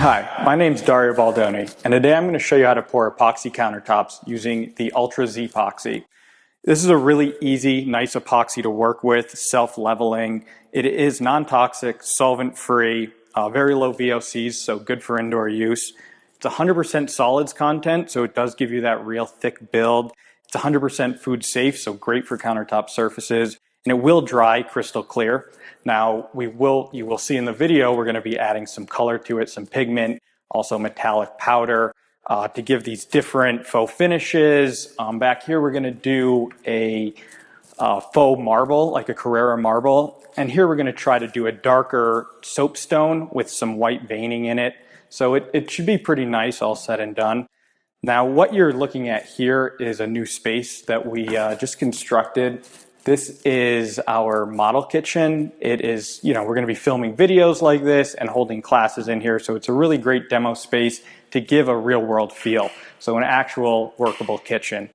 Hi, my name's Dario Baldoni, and today I'm going to show you how to pour epoxy countertops using the Ultra Z Epoxy. This is a really easy, nice epoxy to work with, self-leveling. It is non-toxic, solvent-free, very low VOCs, so good for indoor use. It's 100% solids content, so it does give you that real thick build. It's 100% food safe, so great for countertop surfaces, and it will dry crystal clear. Now, you will see in the video, we're going to be adding some color to it, some pigment, also metallic powder to give these different faux finishes. Back here, we're going to do a faux marble, like a Carrara marble. And here we're going to try to do a darker soapstone with some white veining in it. So it should be pretty nice, all said and done. Now, what you're looking at here is a new space that we just constructed. This is our model kitchen. It is, we're going to be filming videos like this and holding classes in here. So it's a really great demo space to give a real world feel. So an actual workable kitchen.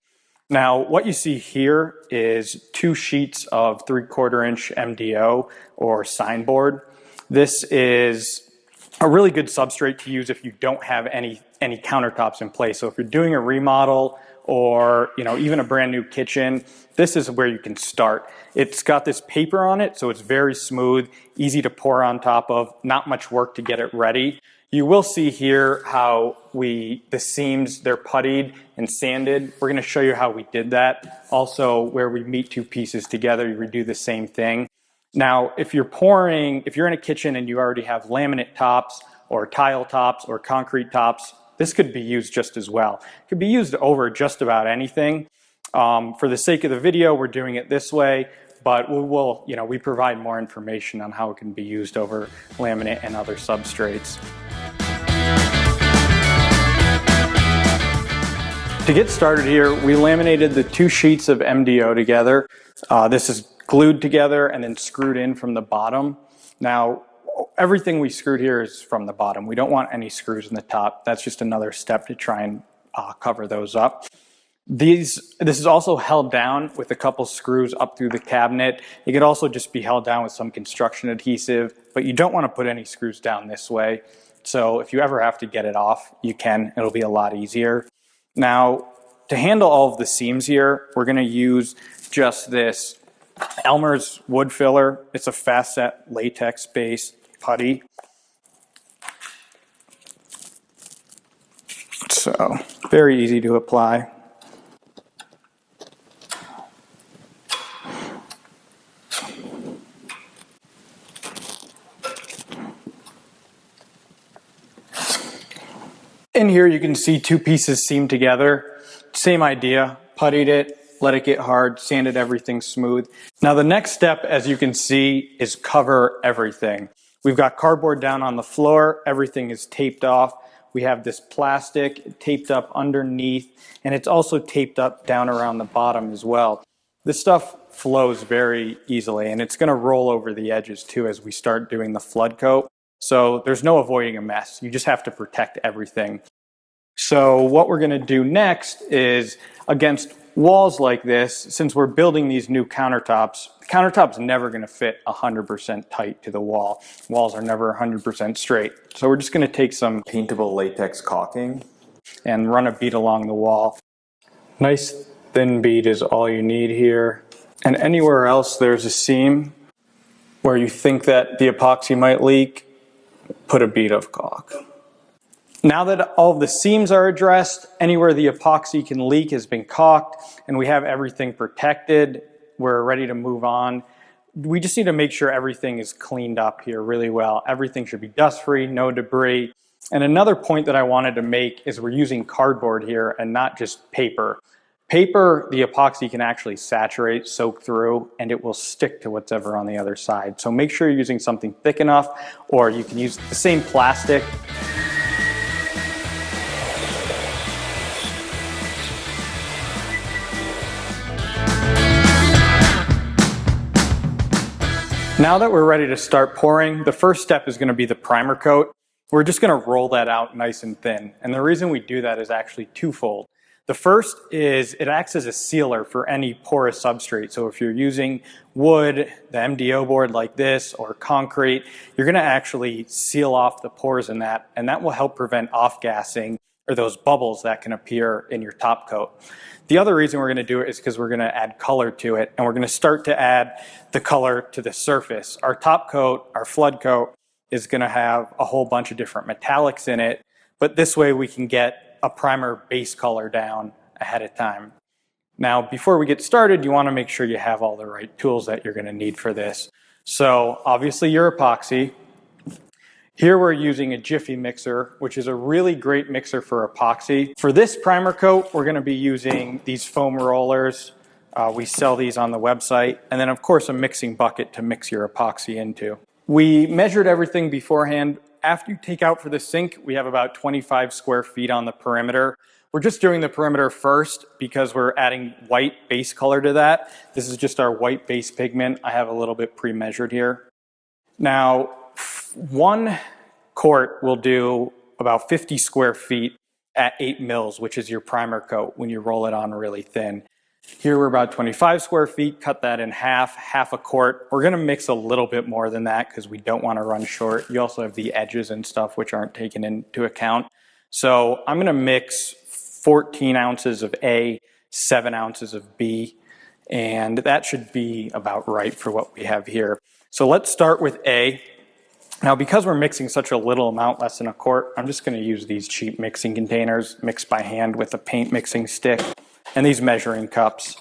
Now, what you see here is 2 sheets of 3/4 inch MDO or sign board. This is a really good substrate to use if you don't have any countertops in place. So if you're doing a remodel or even a brand new kitchen, this is where you can start. It's got this paper on it, so it's very smooth, easy to pour on top of, not much work to get it ready. You will see here how the seams, they're puttied and sanded. We're gonna show you how we did that. Also, where we meet 2 pieces together, you do the same thing. Now, if you're in a kitchen and you already have laminate tops or tile tops or concrete tops, this could be used just as well. It could be used over just about anything. For the sake of the video, we're doing it this way, but we provide more information on how it can be used over laminate and other substrates. To get started here, we laminated the 2 sheets of MDO together. This is glued together and then screwed in from the bottom. Now, everything we screwed here is from the bottom. We don't want any screws in the top. That's just another step to try and cover those up. This is also held down with a couple screws up through the cabinet. It could also just be held down with some construction adhesive, but you don't want to put any screws down this way. So if you ever have to get it off, you can. It'll be a lot easier. Now, to handle all of the seams here, we're going to use just this Elmer's wood filler. It's a fast set latex based putty. So very easy to apply. In here you can see 2 pieces seamed together. Same idea, puttied it, let it get hard, sanded everything smooth. Now the next step, as you can see, is cover everything. We've got cardboard down on the floor, everything is taped off. We have this plastic taped up underneath, and it's also taped up down around the bottom as well. This stuff flows very easily, and it's gonna roll over the edges too as we start doing the flood coat. So there's no avoiding a mess. You just have to protect everything. So what we're gonna do next is, against walls like this, since we're building these new countertops, the countertop's never gonna fit 100% tight to the wall. Walls are never 100% straight. So we're just gonna take some paintable latex caulking and run a bead along the wall. Nice thin bead is all you need here. And anywhere else there's a seam where you think that the epoxy might leak, put a bead of caulk. Now that all of the seams are addressed, anywhere the epoxy can leak has been caulked, and we have everything protected, we're ready to move on. We just need to make sure everything is cleaned up here really well. Everything should be dust-free, no debris. And another point that I wanted to make is we're using cardboard here and not just paper. Paper, the epoxy can actually saturate, soak through, and it will stick to whatever on the other side. So make sure you're using something thick enough, or you can use the same plastic. Now that we're ready to start pouring, the first step is going to be the primer coat. We're just going to roll that out nice and thin. And the reason we do that is actually twofold. The first is it acts as a sealer for any porous substrate. So if you're using wood, the MDO board like this, or concrete, you're going to actually seal off the pores in that, and that will help prevent off-gassing or those bubbles that can appear in your top coat. The other reason we're going to do it is because we're going to add color to it, and we're going to start to add the color to the surface. Our top coat, our flood coat, is going to have a whole bunch of different metallics in it, but this way we can get a primer base color down ahead of time. Now, before we get started, you want to make sure you have all the right tools that you're going to need for this. So obviously your epoxy. Here we're using a Jiffy mixer, which is a really great mixer for epoxy. For this primer coat, we're going to be using these foam rollers. We sell these on the website. And then of course a mixing bucket to mix your epoxy into. We measured everything beforehand. After you take out for the sink, we have about 25 square feet on the perimeter. We're just doing the perimeter first because we're adding white base color to that. This is just our white base pigment. I have a little bit pre-measured here. Now, 1 quart will do about 50 square feet at 8 mils, which is your primer coat when you roll it on really thin. Here we're about 25 square feet, cut that in half a quart. We're gonna mix a little bit more than that because we don't wanna run short. You also have the edges and stuff which aren't taken into account. So I'm gonna mix 14 ounces of A, 7 ounces of B, and that should be about right for what we have here. So let's start with A. Now because we're mixing such a little amount, less than a quart, I'm just gonna use these cheap mixing containers, mixed by hand with a paint mixing stick. And these measuring cups.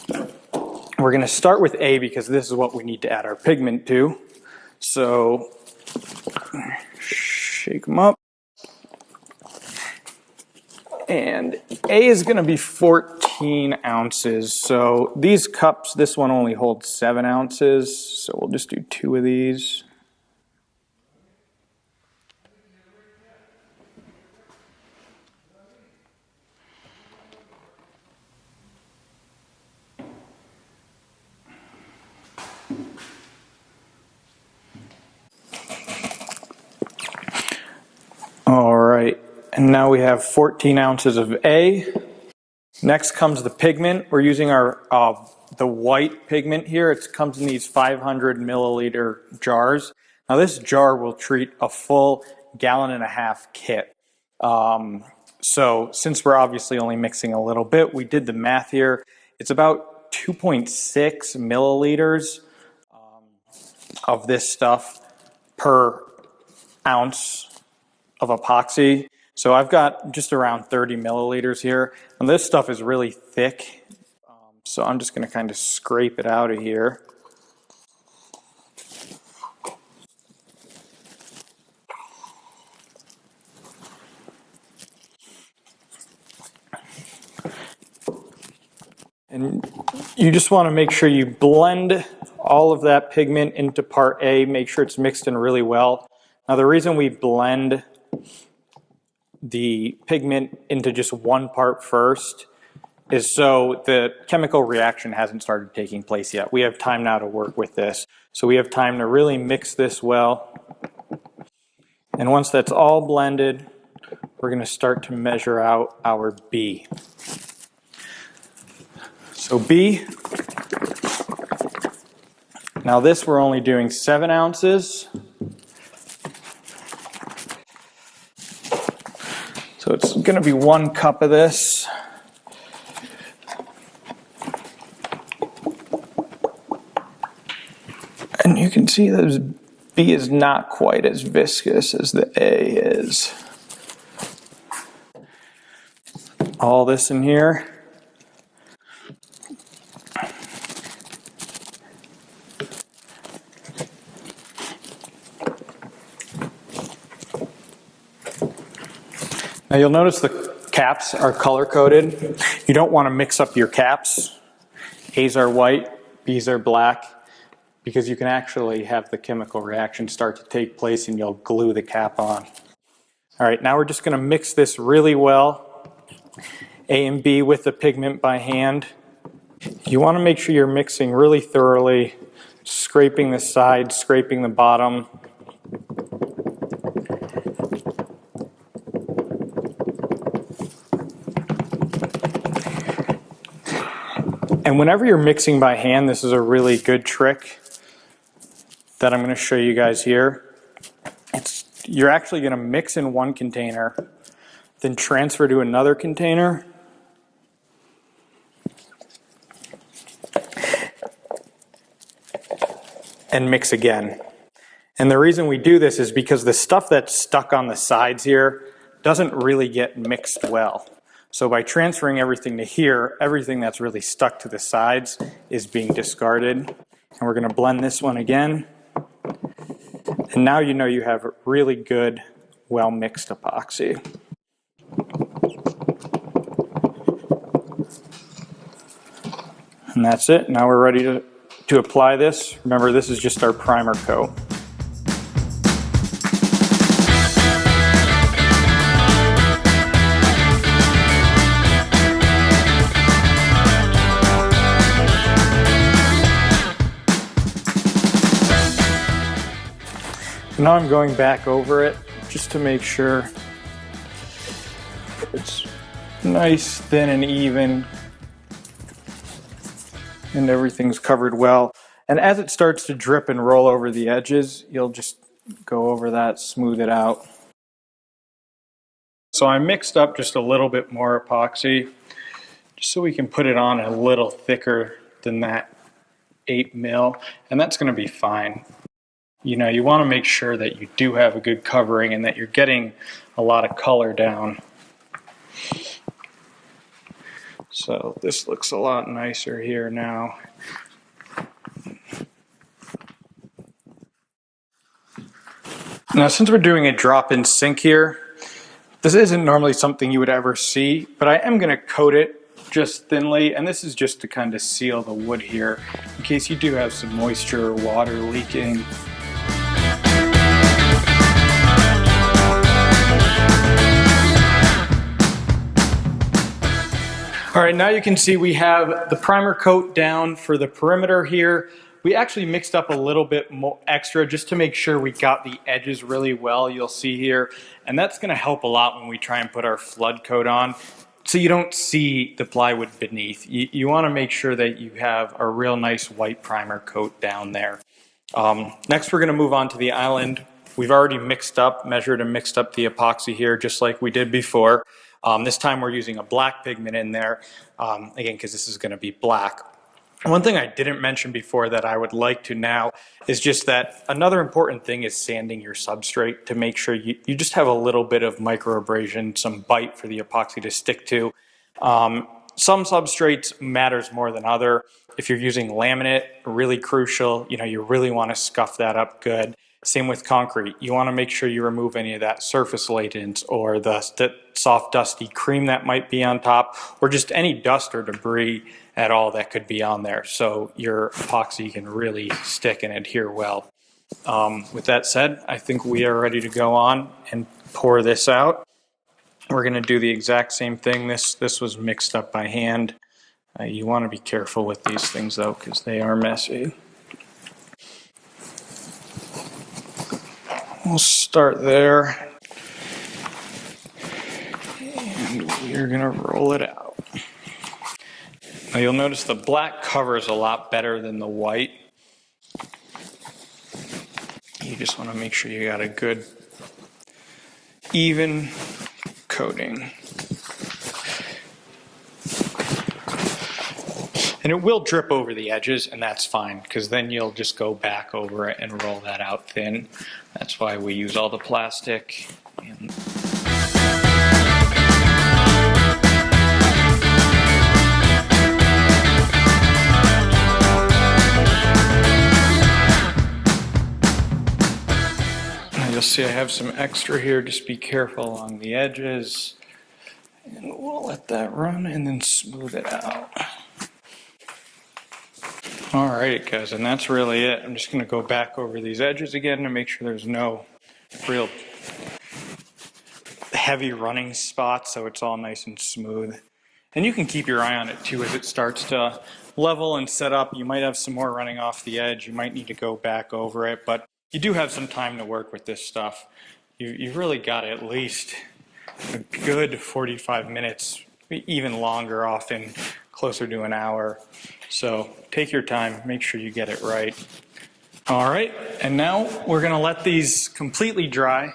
We're going to start with A because this is what we need to add our pigment to. So shake them up. And A is going to be 14 ounces. So these cups, this one only holds 7 ounces. So we'll just do 2 of these. All right, and now we have 14 ounces of A. Next comes the pigment. We're using our the white pigment here. It comes in these 500 milliliter jars. Now this jar will treat a full 1.5 gallon kit. So since we're obviously only mixing a little bit, we did the math here. It's about 2.6 milliliters of this stuff per ounce of epoxy. So I've got just around 30 milliliters here. And this stuff is really thick. So I'm just going to kind of scrape it out of here. And you just want to make sure you blend all of that pigment into part A. Make sure it's mixed in really well. Now the reason we blend the pigment into just one part first is so the chemical reaction hasn't started taking place yet. We have time now to work with this. So we have time to really mix this well. And once that's all blended, we're going to start to measure out our B. So B, now this we're only doing 7 ounces. So it's going to be 1 cup of this. And you can see that B is not quite as viscous as the A is. All this in here. Now you'll notice the caps are color coded. You don't want to mix up your caps. A's are white, B's are black, because you can actually have the chemical reaction start to take place and you'll glue the cap on. All right, now we're just going to mix this really well. A and B with the pigment by hand. You want to make sure you're mixing really thoroughly, scraping the sides, scraping the bottom. And whenever you're mixing by hand, this is a really good trick that I'm going to show you guys here. You're actually going to mix in one container, then transfer to another container, and mix again. And the reason we do this is because the stuff that's stuck on the sides here doesn't really get mixed well. So by transferring everything to here, everything that's really stuck to the sides is being discarded. And we're going to blend this one again. And now you know you have really good, well-mixed epoxy. And that's it. Now we're ready to apply this. Remember, this is just our primer coat. Now I'm going back over it just to make sure it's nice, thin, and even, and everything's covered well. And as it starts to drip and roll over the edges, you'll just go over that, smooth it out. So I mixed up just a little bit more epoxy, just so we can put it on a little thicker than that 8 mil, and that's going to be fine. You know, you want to make sure that you do have a good covering and that you're getting a lot of color down. So this looks a lot nicer here now. Now, since we're doing a drop-in sink here, this isn't normally something you would ever see, but I am going to coat it just thinly, and this is just to kind of seal the wood here in case you do have some moisture or water leaking. All right, now you can see we have the primer coat down for the perimeter here. We actually mixed up a little bit more extra just to make sure we got the edges really well, you'll see here. And that's gonna help a lot when we try and put our flood coat on, so you don't see the plywood beneath. You wanna make sure that you have a real nice white primer coat down there. Next, we're gonna move on to the island. We've already measured and mixed up the epoxy here, just like we did before. This time we're using a black pigment in there, again, because this is going to be black. One thing I didn't mention before that I would like to now is just that another important thing is sanding your substrate to make sure you just have a little bit of microabrasion, some bite for the epoxy to stick to. Some substrates matters more than other. If you're using laminate, really crucial, you really want to scuff that up good. Same with concrete. You want to make sure you remove any of that surface latent or the soft dusty cream that might be on top, or just any dust or debris at all that could be on there, so your epoxy can really stick and adhere well. With that said, I think we are ready to go on and pour this out. We're going to do the exact same thing. This was mixed up by hand. You want to be careful with these things though, because they are messy. We'll start there, and we're going to roll it out. Now you'll notice the black covers a lot better than the white. You just want to make sure you got a good, even coating. And it will drip over the edges, and that's fine, because then you'll just go back over it and roll that out thin. That's why we use all the plastic. Now you'll see I have some extra here. Just be careful along the edges. And we'll let that run and then smooth it out. Alright guys, and that's really it. I'm just going to go back over these edges again to make sure there's no real heavy running spots, so it's all nice and smooth. And you can keep your eye on it too as it starts to level and set up. You might have some more running off the edge. You might need to go back over it, but you do have some time to work with this stuff. You've really got at least a good 45 minutes, even longer often, closer to an hour. So take your time, make sure you get it right. All right, and now we're gonna let these completely dry.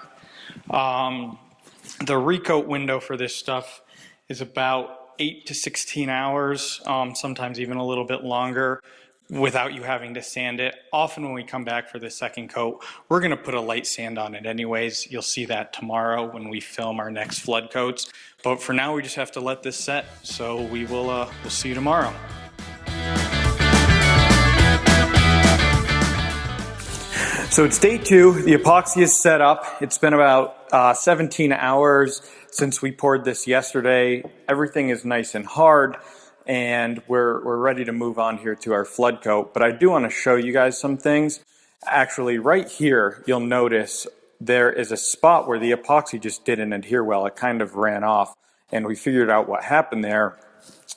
The recoat window for this stuff is about 8 to 16 hours, sometimes even a little bit longer, without you having to sand it. Often when we come back for the second coat, we're gonna put a light sand on it anyways. You'll see that tomorrow when we film our next flood coats. But for now, we just have to let this set. So we'll see you tomorrow. So it's day 2, the epoxy is set up. It's been about 17 hours since we poured this yesterday. Everything is nice and hard, and we're ready to move on here to our flood coat. But I do want to show you guys some things. Actually, right here, you'll notice there is a spot where the epoxy just didn't adhere well. It kind of ran off, and we figured out what happened there.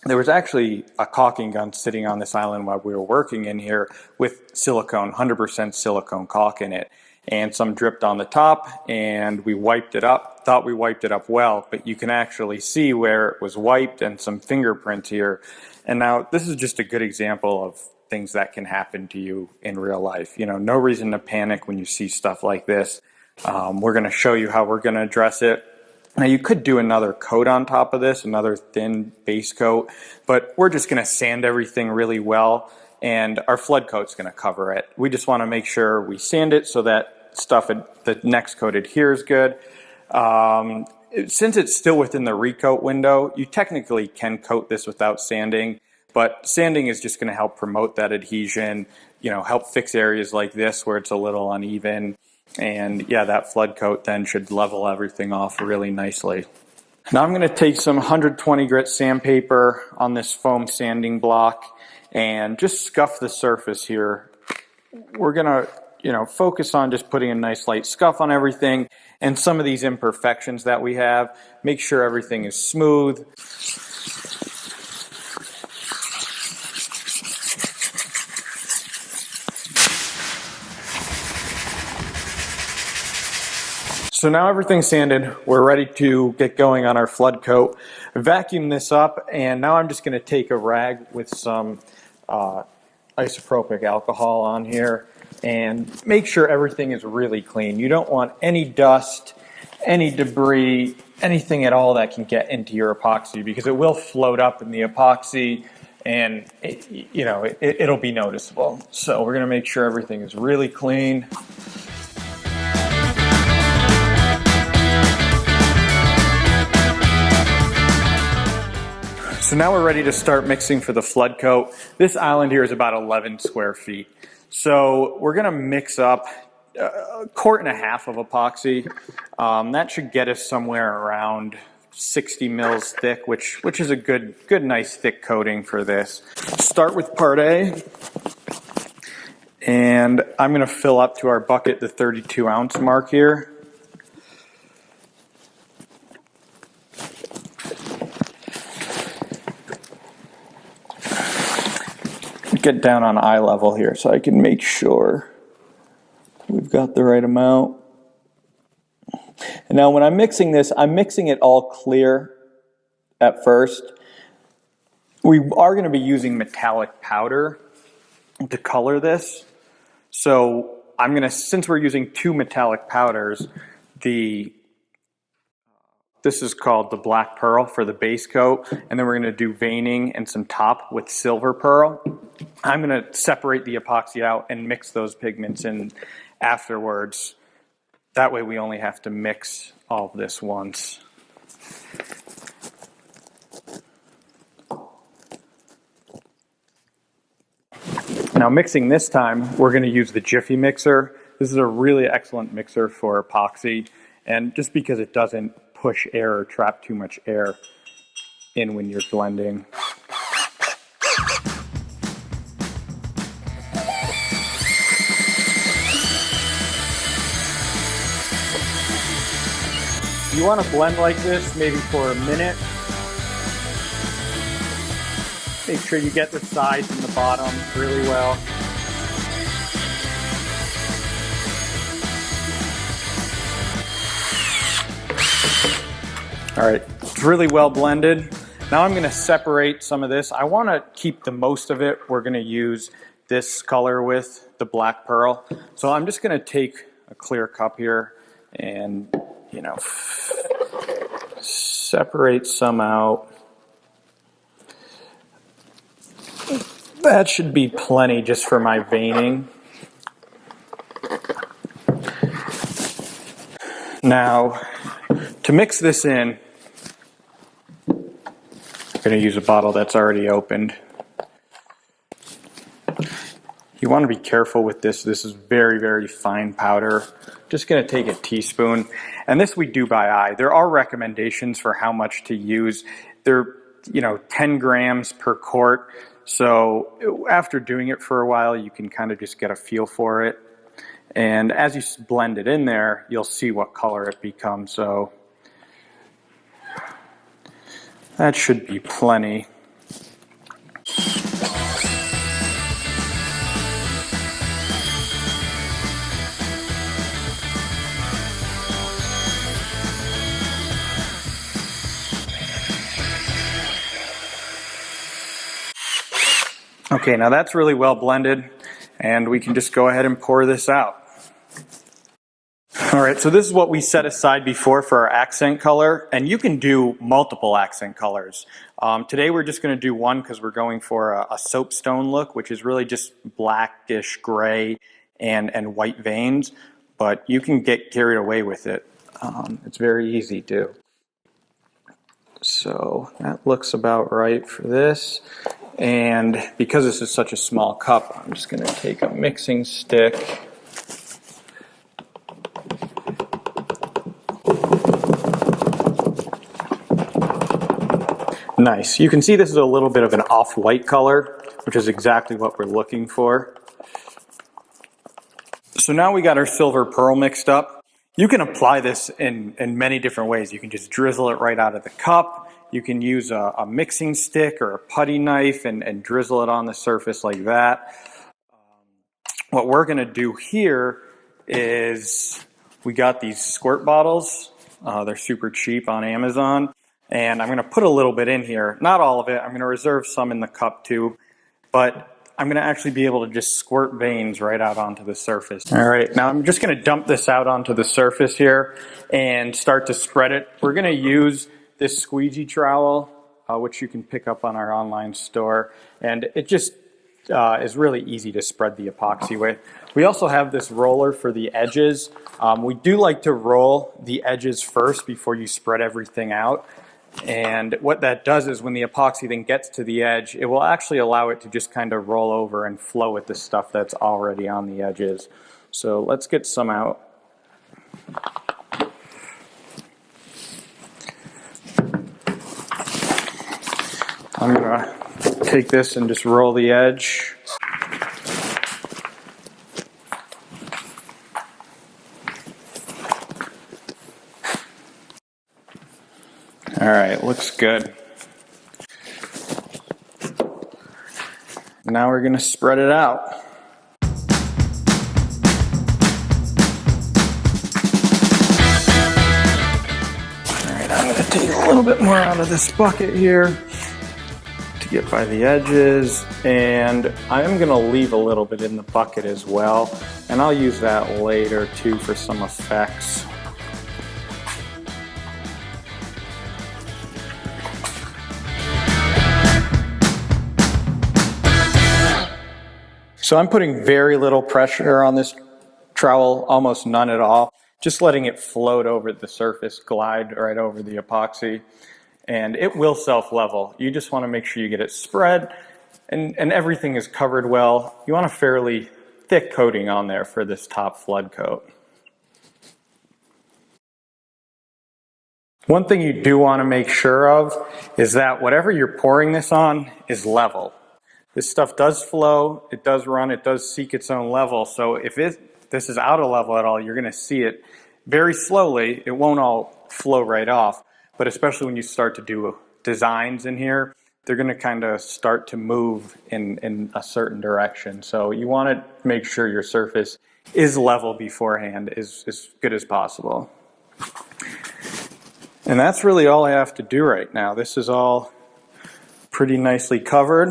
There was actually a caulking gun sitting on this island while we were working in here with silicone, 100% silicone caulk in it. And some dripped on the top, and we wiped it up. Thought we wiped it up well, but you can actually see where it was wiped and some fingerprints here. And now this is just a good example of things that can happen to you in real life. You know, no reason to panic when you see stuff like this. We're gonna show you how we're gonna address it. Now you could do another coat on top of this, another thin base coat, but we're just gonna sand everything really well, and our flood coat's gonna cover it. We just wanna make sure we sand it so that the next coat adheres good. Since it's still within the recoat window, you technically can coat this without sanding, but sanding is just gonna help promote that adhesion, you know, help fix areas like this where it's a little uneven. And yeah, that flood coat then should level everything off really nicely. Now I'm going to take some 120 grit sandpaper on this foam sanding block and just scuff the surface here. We're going to, you know, focus on just putting a nice light scuff on everything and some of these imperfections that we have. Make sure everything is smooth. So now everything's sanded, we're ready to get going on our flood coat. Vacuum this up, and now I'm just gonna take a rag with some isopropyl alcohol on here and make sure everything is really clean. You don't want any dust, any debris, anything at all that can get into your epoxy, because it will float up in the epoxy and it'll be noticeable. So we're gonna make sure everything is really clean. So now we're ready to start mixing for the flood coat. This island here is about 11 square feet. So we're gonna mix up a quart and a half of epoxy. That should get us somewhere around 60 mils thick, which is a good nice thick coating for this. Start with part A. And I'm gonna fill up to our bucket the 32 ounce mark here. Get down on eye level here so I can make sure we've got the right amount. And now when I'm mixing this, I'm mixing it all clear at first. We are going to be using metallic powder to color this. So I'm going to, since we're using 2 metallic powders, this is called the black pearl for the base coat, and then we're going to do veining and some top with silver pearl. I'm going to separate the epoxy out and mix those pigments in afterwards. That way we only have to mix all of this once. Now mixing this time, we're going to use the Jiffy mixer. This is a really excellent mixer for epoxy, and just because it doesn't push air or trap too much air in when you're blending. You want to blend like this maybe for a minute. Make sure you get the sides and the bottom really well. All right, it's really well blended. Now I'm going to separate some of this. I want to keep the most of it. We're going to use this color with the black pearl. So I'm just going to take a clear cup here and, you know, separate some out. That should be plenty just for my veining. Now, to mix this in, I'm going to use a bottle that's already opened. You want to be careful with this. This is very, very fine powder. Just going to take a teaspoon. And this we do by eye. There are recommendations for how much to use. They're, 10 grams per quart. So after doing it for a while, you can kind of just get a feel for it. And as you blend it in there, you'll see what color it becomes. So that should be plenty. Okay, now that's really well blended, and we can just go ahead and pour this out. All right, so this is what we set aside before for our accent color, and you can do multiple accent colors. Today we're just going to do one because we're going for a soapstone look, which is really just blackish gray and white veins, but you can get carried away with it. It's very easy too. So that looks about right for this. And because this is such a small cup, I'm just going to take a mixing stick. Nice. You can see this is a little bit of an off-white color, which is exactly what we're looking for. So now we got our silver pearl mixed up. You can apply this in many different ways. You can just drizzle it right out of the cup. You can use a mixing stick or a putty knife and drizzle it on the surface like that. What we're going to do here is we got these squirt bottles. They're super cheap on Amazon. And I'm going to put a little bit in here. Not all of it. I'm going to reserve some in the cup too. But I'm going to actually be able to just squirt veins right out onto the surface. All right, now I'm just going to dump this out onto the surface here and start to spread it. We're going to use this squeegee trowel, which you can pick up on our online store. And it just is really easy to spread the epoxy with. We also have this roller for the edges. We do like to roll the edges first before you spread everything out. And what that does is when the epoxy then gets to the edge, it will actually allow it to just kind of roll over and flow with the stuff that's already on the edges. So let's get some out. I'm going to take this and just roll the edge. All right, looks good. Now we're going to spread it out. All right, I'm going to take a little bit more out of this bucket here to get by the edges, and I'm going to leave a little bit in the bucket as well, and I'll use that later too for some effects. So I'm putting very little pressure on this trowel, almost none at all, just letting it float over the surface, glide right over the epoxy, and it will self-level. You just want to make sure you get it spread and everything is covered well. You want a fairly thick coating on there for this top flood coat. One thing you do want to make sure of is that whatever you're pouring this on is level. This stuff does flow, it does run, it does seek its own level. So if this is out of level at all, you're going to see it very slowly. It won't all flow right off, but especially when you start to do designs in here, they're going to kind of start to move in a certain direction. So you want to make sure your surface is level beforehand, as good as possible. And that's really all I have to do right now. This is all pretty nicely covered.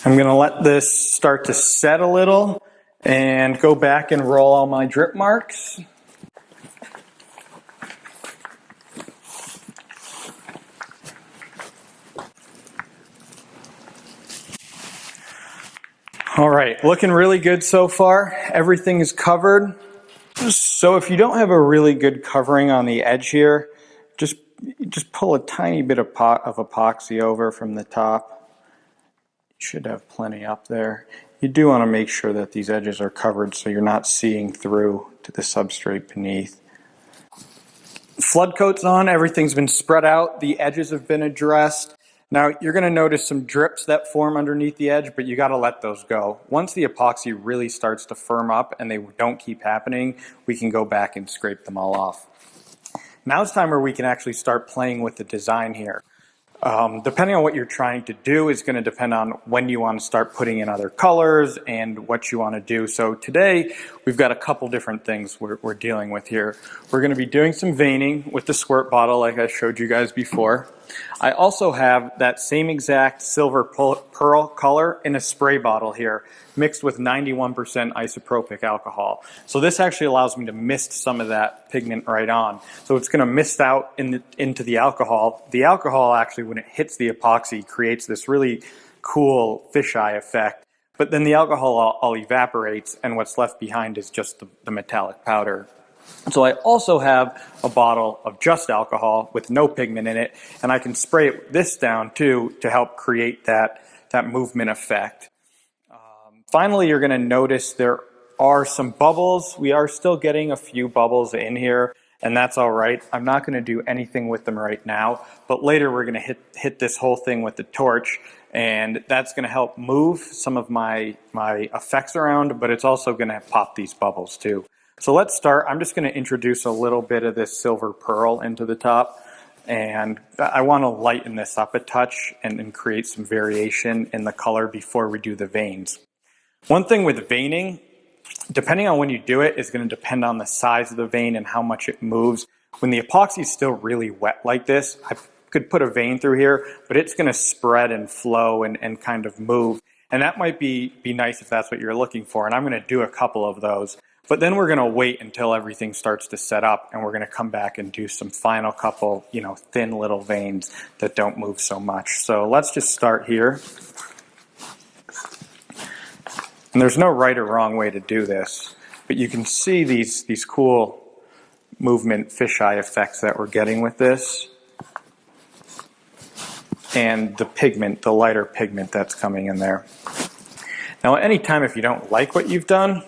I'm going to let this start to set a little and go back and roll all my drip marks. All right, looking really good so far. Everything is covered. So if you don't have a really good covering on the edge here, just pull a tiny bit of epoxy over from the top. You should have plenty up there. You do want to make sure that these edges are covered so you're not seeing through to the substrate beneath. Flood coat's on, everything's been spread out, the edges have been addressed. Now you're going to notice some drips that form underneath the edge, but you got to let those go. Once the epoxy really starts to firm up and they don't keep happening, we can go back and scrape them all off. Now it's time where we can actually start playing with the design here. Depending on what you're trying to do is going to depend on when you want to start putting in other colors and what you want to do. So today we've got a couple different things we're dealing with here. We're going to be doing some veining with the squirt bottle like I showed you guys before. I also have that same exact silver pearl color in a spray bottle here mixed with 91% isopropyl alcohol. So this actually allows me to mist some of that pigment right on. So it's going to mist out into the alcohol. The alcohol actually, when it hits the epoxy, creates this really cool fisheye effect. But then the alcohol all evaporates and what's left behind is just the metallic powder. So I also have a bottle of just alcohol with no pigment in it, and I can spray this down too to help create that movement effect. Finally, you're going to notice there are some bubbles. We are still getting a few bubbles in here, and that's all right. I'm not going to do anything with them right now, but later we're going to hit this whole thing with the torch, and that's going to help move some of my effects around, but it's also going to pop these bubbles too. So let's start. I'm just going to introduce a little bit of this silver pearl into the top, and I want to lighten this up a touch and create some variation in the color before we do the veins. One thing with veining, depending on when you do it, is going to depend on the size of the vein and how much it moves. When the epoxy is still really wet like this, I could put a vein through here, but it's going to spread and flow and kind of move. And that might be nice if that's what you're looking for. And I'm going to do a couple of those. But then we're going to wait until everything starts to set up, and we're going to come back and do some final couple, thin little veins that don't move so much. So let's just start here. And there's no right or wrong way to do this, but you can see these cool movement fisheye effects that we're getting with this. And the pigment, the lighter pigment that's coming in there. Now, anytime if you don't like what you've done,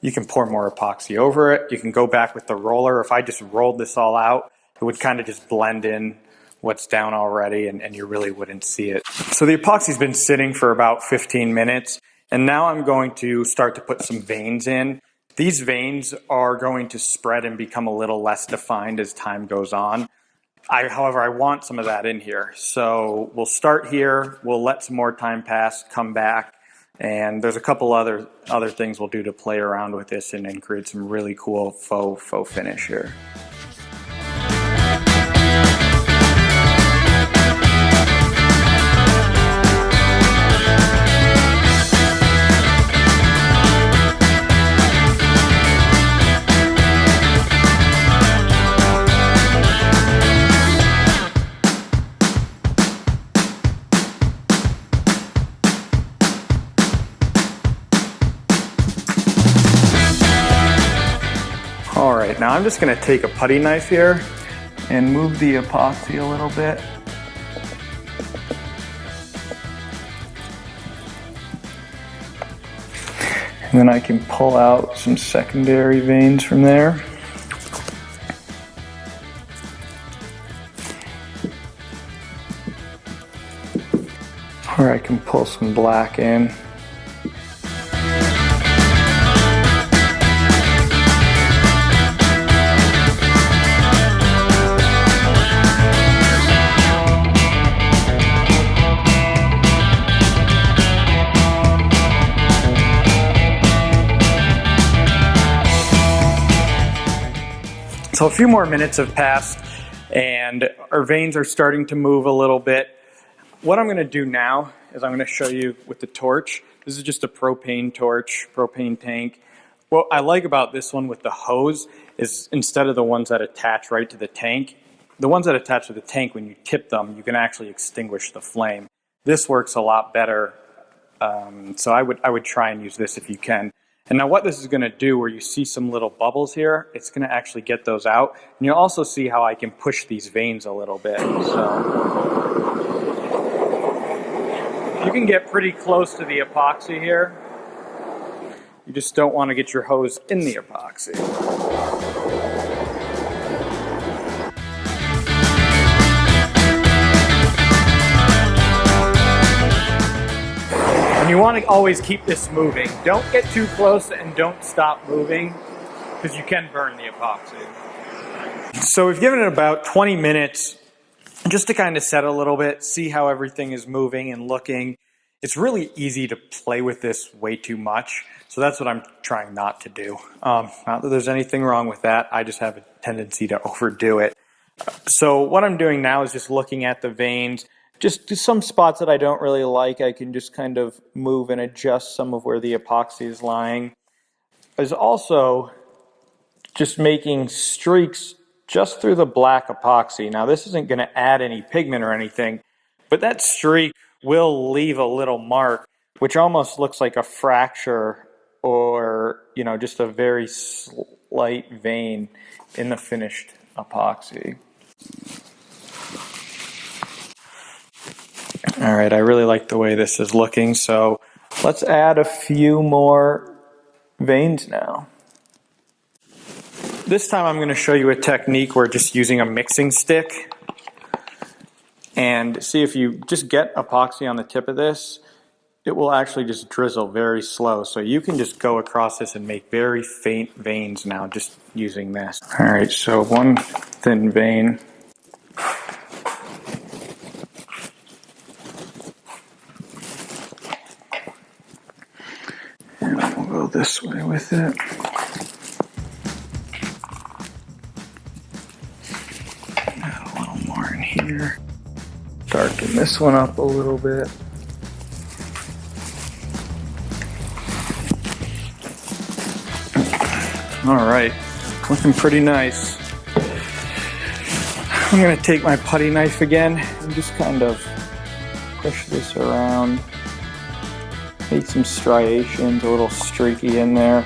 you can pour more epoxy over it. You can go back with the roller. If I just rolled this all out, it would kind of just blend in what's down already and you really wouldn't see it. So the epoxy's been sitting for about 15 minutes, and now I'm going to start to put some veins in. These veins are going to spread and become a little less defined as time goes on. However, I want some of that in here. So we'll start here, we'll let some more time pass, come back, and there's a couple other things we'll do to play around with this and create some really cool faux finish here. Alright, now I'm just going to take a putty knife here and move the epoxy a little bit. And then I can pull out some secondary veins from there. Or I can pull some black in. So a few more minutes have passed and our veins are starting to move a little bit. What I'm going to do now is I'm going to show you with the torch. This is just a propane torch, propane tank. What I like about this one with the hose is instead of the ones that attach right to the tank, the ones that attach to the tank, when you tip them, you can actually extinguish the flame. This works a lot better, so I would try and use this if you can. And now what this is going to do, where you see some little bubbles here, it's going to actually get those out. And you'll also see how I can push these veins a little bit. So you can get pretty close to the epoxy here. You just don't want to get your hose in the epoxy. And you want to always keep this moving. Don't get too close and don't stop moving, because you can burn the epoxy. So we've given it about 20 minutes just to kind of set a little bit, see how everything is moving and looking. It's really easy to play with this way too much, so that's what I'm trying not to do. Not that there's anything wrong with that, I just have a tendency to overdo it. So what I'm doing now is just looking at the veins. Just some spots that I don't really like, I can just kind of move and adjust some of where the epoxy is lying. There's also just making streaks just through the black epoxy. Now this isn't going to add any pigment or anything, but that streak will leave a little mark, which almost looks like a fracture or, you know, just a very slight vein in the finished epoxy. All right, I really like the way this is looking, so let's add a few more veins now. This time I'm going to show you a technique where just using a mixing stick, and see if you just get epoxy on the tip of this, it will actually just drizzle very slow. So you can just go across this and make very faint veins now just using this. All right, so one thin vein. And we'll go this way with it. Add a little more in here. Darken this one up a little bit. All right, looking pretty nice. I'm gonna take my putty knife again and just kind of push this around. Make some striations, a little streaky in there.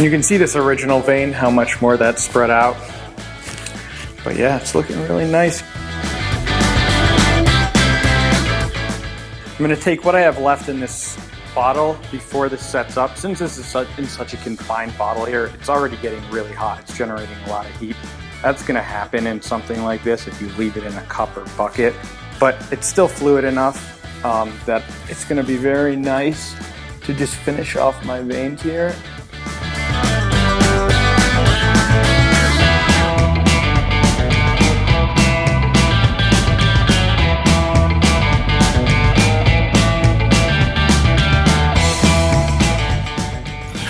You can see this original vein, how much more that's spread out. But yeah, it's looking really nice. I'm going to take what I have left in this bottle before this sets up. Since this is in such a confined bottle here, it's already getting really hot. It's generating a lot of heat. That's going to happen in something like this if you leave it in a cup or bucket. But it's still fluid enough that it's going to be very nice to just finish off my veins here.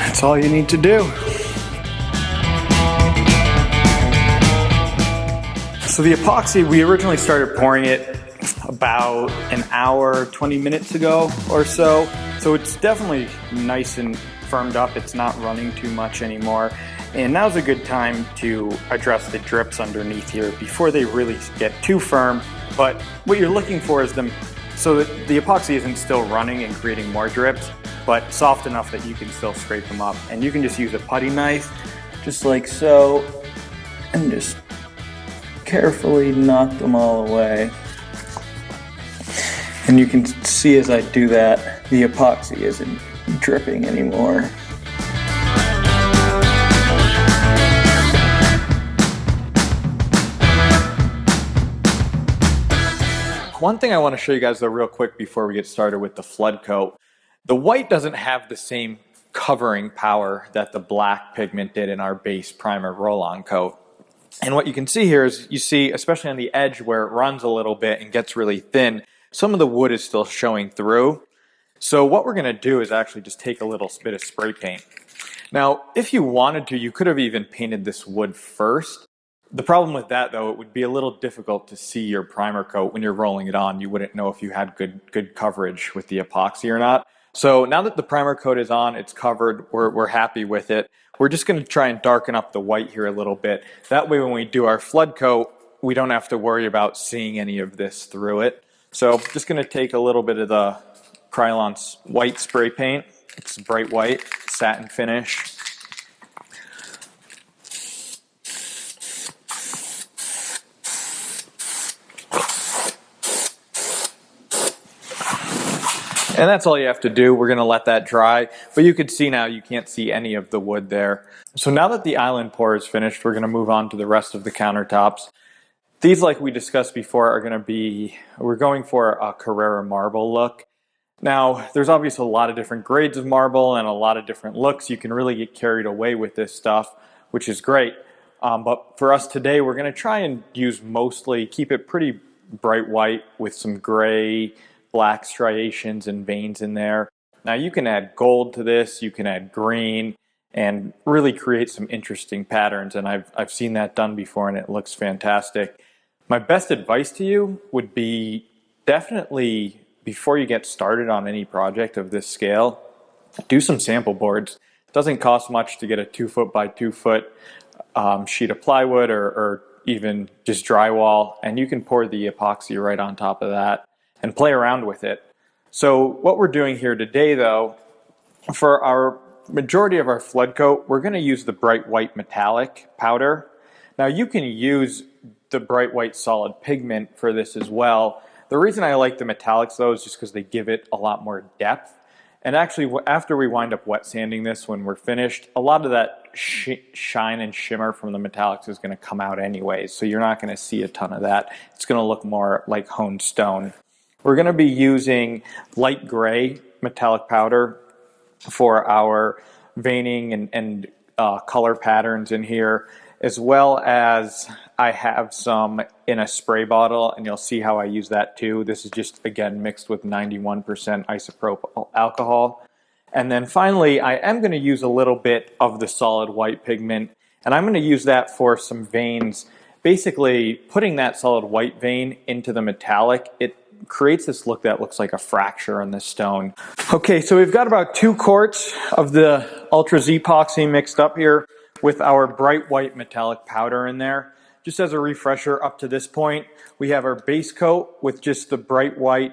That's all you need to do. So the epoxy, we originally started pouring it about an hour, 20 minutes ago or so. So it's definitely nice and firmed up. It's not running too much anymore. And now's a good time to address the drips underneath here before they really get too firm. But what you're looking for is them so that the epoxy isn't still running and creating more drips, but soft enough that you can still scrape them up. And you can just use a putty knife, just like so, and just carefully knock them all away. And you can see as I do that, the epoxy isn't dripping anymore. One thing I want to show you guys though real quick before we get started with the flood coat. The white doesn't have the same covering power that the black pigment did in our base primer roll-on coat. And what you can see here is, you see, especially on the edge where it runs a little bit and gets really thin, some of the wood is still showing through. So what we're going to do is actually just take a little bit of spray paint. Now, if you wanted to, you could have even painted this wood first. The problem with that, though, it would be a little difficult to see your primer coat when you're rolling it on. You wouldn't know if you had good coverage with the epoxy or not. So now that the primer coat is on, it's covered, we're happy with it. We're just going to try and darken up the white here a little bit. That way when we do our flood coat, we don't have to worry about seeing any of this through it. So just going to take a little bit of the Krylon white spray paint. It's bright white, satin finish. And that's all you have to do. We're going to let that dry. But you can see now, you can't see any of the wood there. So now that the island pour is finished, we're going to move on to the rest of the countertops. These, like we discussed before, are going to be, we're going for a Carrara marble look. Now, there's obviously a lot of different grades of marble and a lot of different looks. You can really get carried away with this stuff, which is great. But for us today, we're going to try and use mostly, keep it pretty bright white with some gray, black striations and veins in there. Now you can add gold to this, you can add green, and really create some interesting patterns. And I've seen that done before and it looks fantastic. My best advice to you would be definitely, before you get started on any project of this scale, do some sample boards. It doesn't cost much to get a 2 foot by 2 foot sheet of plywood or even just drywall, and you can pour the epoxy right on top of that and play around with it. So what we're doing here today, though, for our majority of our flood coat, we're going to use the bright white metallic powder. Now you can use the bright white solid pigment for this as well. The reason I like the metallics, though, is just because they give it a lot more depth. And actually, after we wind up wet sanding this when we're finished, a lot of that shine and shimmer from the metallics is going to come out anyways, so you're not going to see a ton of that. It's going to look more like honed stone. We're going to be using light gray metallic powder for our veining and color patterns in here, as well as I have some in a spray bottle, and you'll see how I use that too. This is just, again, mixed with 91% isopropyl alcohol. And then finally, I am going to use a little bit of the solid white pigment, and I'm going to use that for some veins. Basically, putting that solid white vein into the metallic, it creates this look that looks like a fracture in the stone. Okay, so we've got about 2 quarts of the Ultra Z epoxy mixed up here with our bright white metallic powder in there. Just as a refresher, up to this point, we have our base coat with just the bright white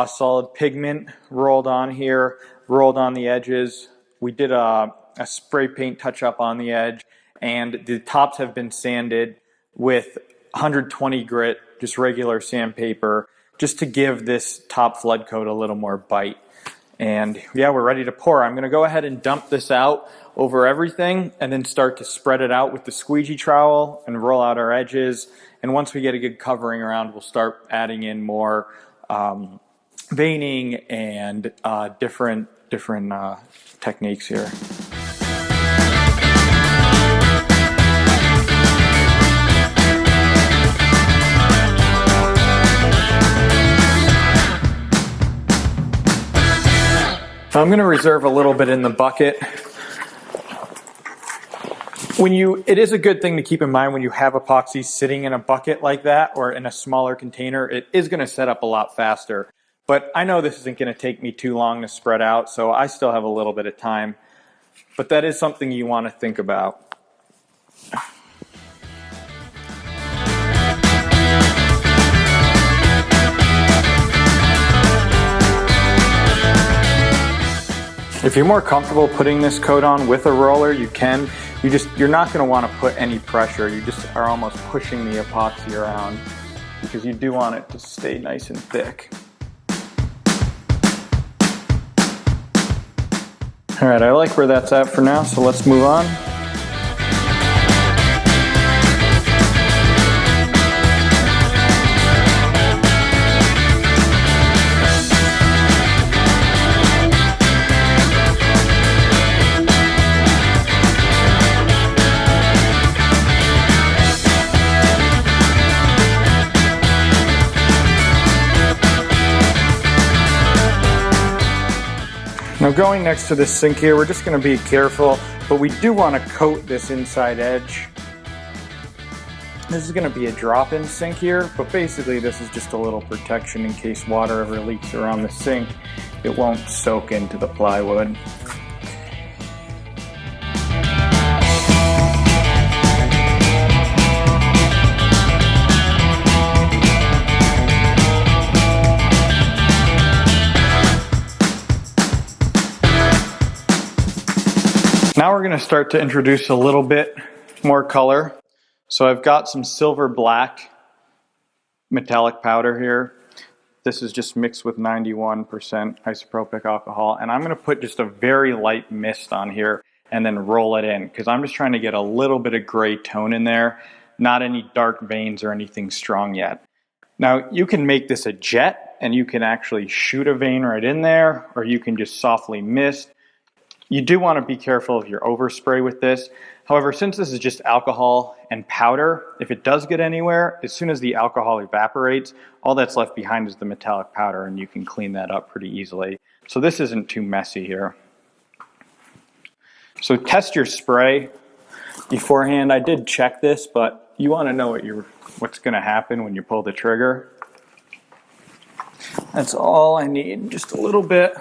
solid pigment rolled on here, rolled on the edges. We did a spray paint touch up on the edge, and the tops have been sanded with 120 grit, just regular sandpaper, just to give this top flood coat a little more bite. And yeah, we're ready to pour. I'm going to go ahead and dump this out over everything and then start to spread it out with the squeegee trowel and roll out our edges. And once we get a good covering around, we'll start adding in more veining and different techniques here. I'm going to reserve a little bit in the bucket. It is a good thing to keep in mind when you have epoxy sitting in a bucket like that or in a smaller container, it is going to set up a lot faster. But I know this isn't going to take me too long to spread out, so I still have a little bit of time. But that is something you want to think about. If you're more comfortable putting this coat on with a roller, you can. You're not going to want to put any pressure. You just are almost pushing the epoxy around because you do want it to stay nice and thick. All right, I like where that's at for now, so let's move on. Now going next to this sink here, we're just going to be careful, but we do want to coat this inside edge. This is going to be a drop-in sink here, but basically this is just a little protection in case water ever leaks around the sink. It won't soak into the plywood. Now we're going to start to introduce a little bit more color. So I've got some silver black metallic powder here. This is just mixed with 91% isopropyl alcohol. And I'm going to put just a very light mist on here and then roll it in because I'm just trying to get a little bit of gray tone in there, not any dark veins or anything strong yet. Now you can make this a jet and you can actually shoot a vein right in there, or you can just softly mist. You do want to be careful of your overspray with this. However, since this is just alcohol and powder, if it does get anywhere, as soon as the alcohol evaporates, all that's left behind is the metallic powder, and you can clean that up pretty easily. So this isn't too messy here. So test your spray beforehand. I did check this, but you want to know what's going to happen when you pull the trigger. That's all I need, just a little bit.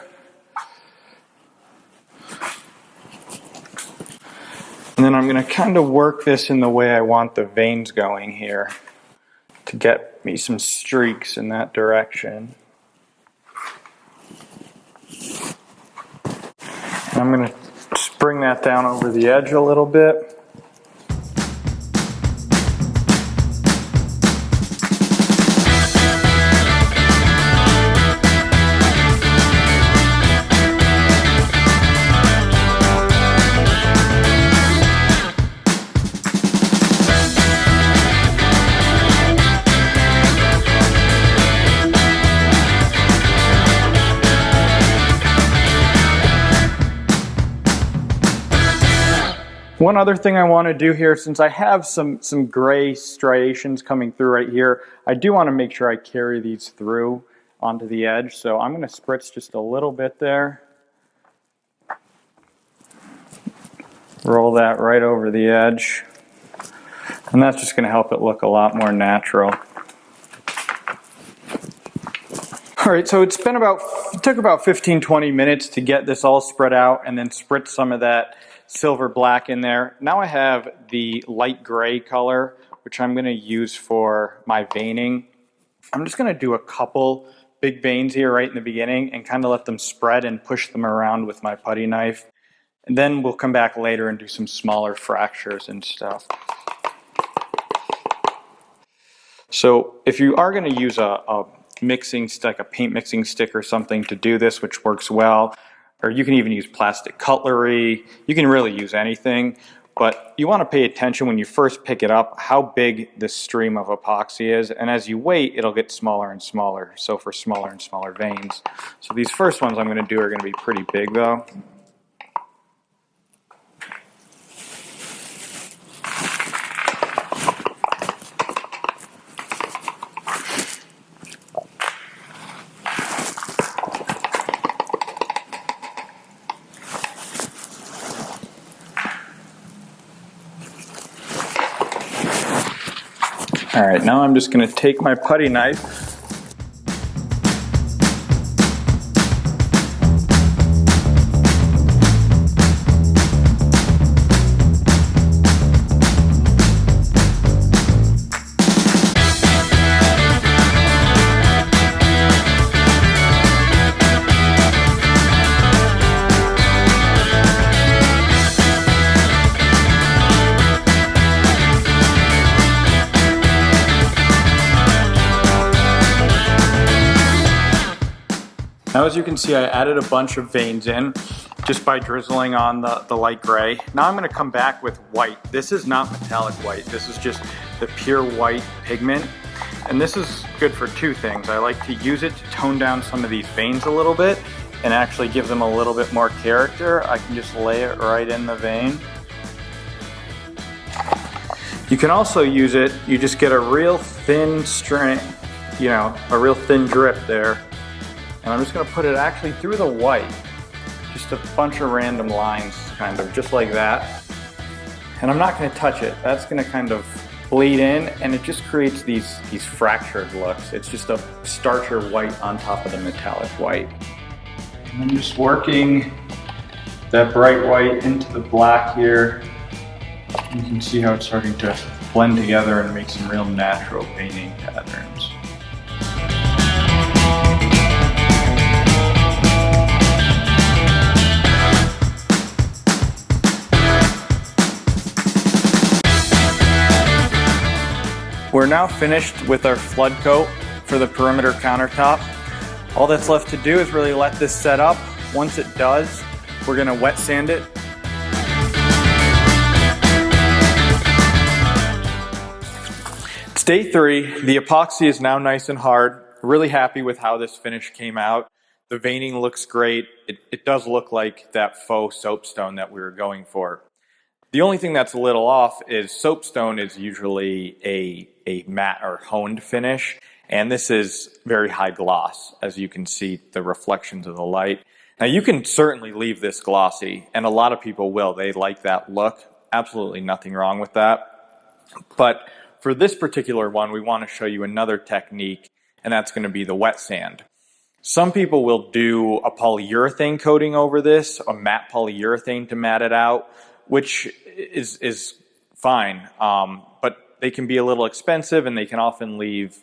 And then I'm going to kind of work this in the way I want the veins going here to get me some streaks in that direction. And I'm going to just bring that down over the edge a little bit. One other thing I want to do here, since I have some gray striations coming through right here, I do want to make sure I carry these through onto the edge. So I'm going to spritz just a little bit there. Roll that right over the edge. And that's just going to help it look a lot more natural. All right, so it took about 15-20 minutes to get this all spread out and then spritz some of that silver black in there. Now I have the light gray color, which I'm going to use for my veining. I'm just going to do a couple big veins here right in the beginning and kind of let them spread and push them around with my putty knife. And then we'll come back later and do some smaller fractures and stuff. So if you are going to use a mixing stick, a paint mixing stick or something to do this, which works well, or you can even use plastic cutlery. You can really use anything, but you want to pay attention when you first pick it up how big this stream of epoxy is, and as you wait, it'll get smaller and smaller, so for smaller and smaller veins. So these first ones I'm going to do are going to be pretty big though. All right, now I'm just going to take my putty knife . Now as you can see, I added a bunch of veins in just by drizzling on the light gray. Now I'm going to come back with white. This is not metallic white. This is just the pure white pigment. And this is good for two things. I like to use it to tone down some of these veins a little bit and actually give them a little bit more character. I can just lay it right in the vein. You can also use it, you just get a real thin string, a real thin drip there. And I'm just going to put it actually through the white, Just a bunch of random lines, kind of, just like that. And I'm not gonna touch it. That's gonna kind of bleed in, and it just creates these fractured looks. It's just a starcher white on top of the metallic white. And I'm just working that bright white into the black here. You can see how it's starting to blend together and make some real natural painting patterns. We're now finished with our flood coat for the perimeter countertop. All that's left to do is really let this set up. Once it does, we're gonna wet sand it. It's day 3. The epoxy is now nice and hard. Really happy with how this finish came out. The veining looks great. It does look like that faux soapstone that we were going for. The only thing that's a little off is soapstone is usually a matte or honed finish, and this is very high gloss, as you can see the reflections of the light. Now you can certainly leave this glossy, and a lot of people will. They like that look. Absolutely nothing wrong with that. But for this particular one, we want to show you another technique, and that's going to be the wet sand. Some people will do a polyurethane coating over this, a matte polyurethane to matte it out, which is fine, but they can be a little expensive and they can often leave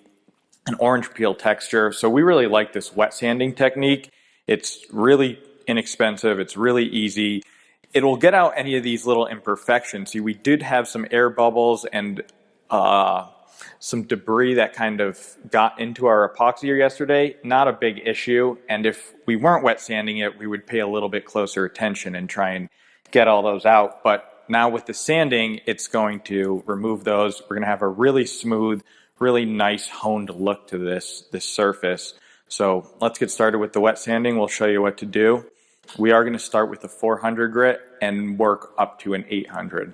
an orange peel texture. So we really like this wet sanding technique. It's really inexpensive, it's really easy. It'll get out any of these little imperfections. See, we did have some air bubbles and some debris that kind of got into our epoxy yesterday. Not a big issue, and if we weren't wet sanding it, we would pay a little bit closer attention and try and get all those out. But now with the sanding, it's going to remove those. We're gonna have a really smooth, really nice honed look to this surface. So let's get started with the wet sanding. We'll show you what to do. We are gonna start with the 400 grit and work up to an 800.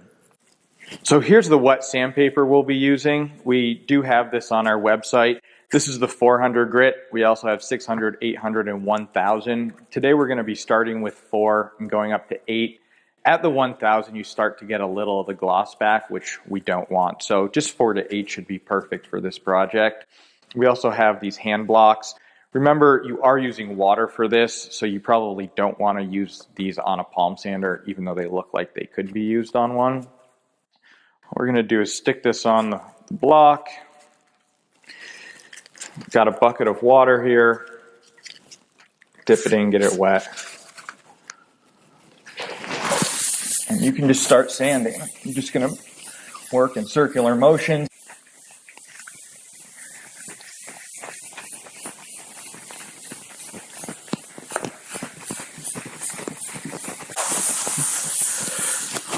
So here's the wet sandpaper we'll be using. We do have this on our website. This is the 400 grit. We also have 600, 800, and 1000. Today we're gonna be starting with 4 and going up to 8. At the 1000, you start to get a little of the gloss back, which we don't want. So just 4 to 8 should be perfect for this project. We also have these hand blocks. Remember, you are using water for this, so you probably don't want to use these on a palm sander, even though they look like they could be used on one. What we're going to do is stick this on the block. Got a bucket of water here. Dip it in, get it wet. And you can just start sanding. I'm just going to work in circular motion.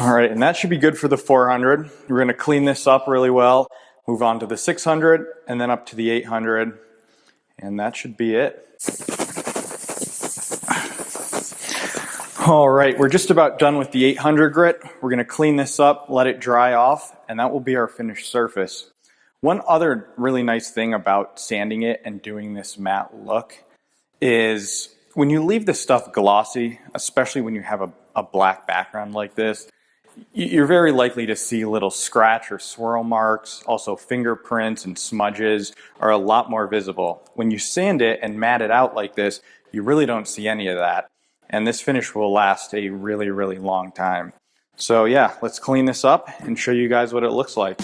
All right, and that should be good for the 400. We're going to clean this up really well, move on to the 600, and then up to the 800, and that should be it. All right, we're just about done with the 800 grit. We're gonna clean this up, let it dry off, and that will be our finished surface. One other really nice thing about sanding it and doing this matte look is when you leave the stuff glossy, especially when you have a black background like this, you're very likely to see little scratch or swirl marks. Also, fingerprints and smudges are a lot more visible. When you sand it and matte it out like this, you really don't see any of that. And this finish will last a really, really long time. So yeah, let's clean this up and show you guys what it looks like.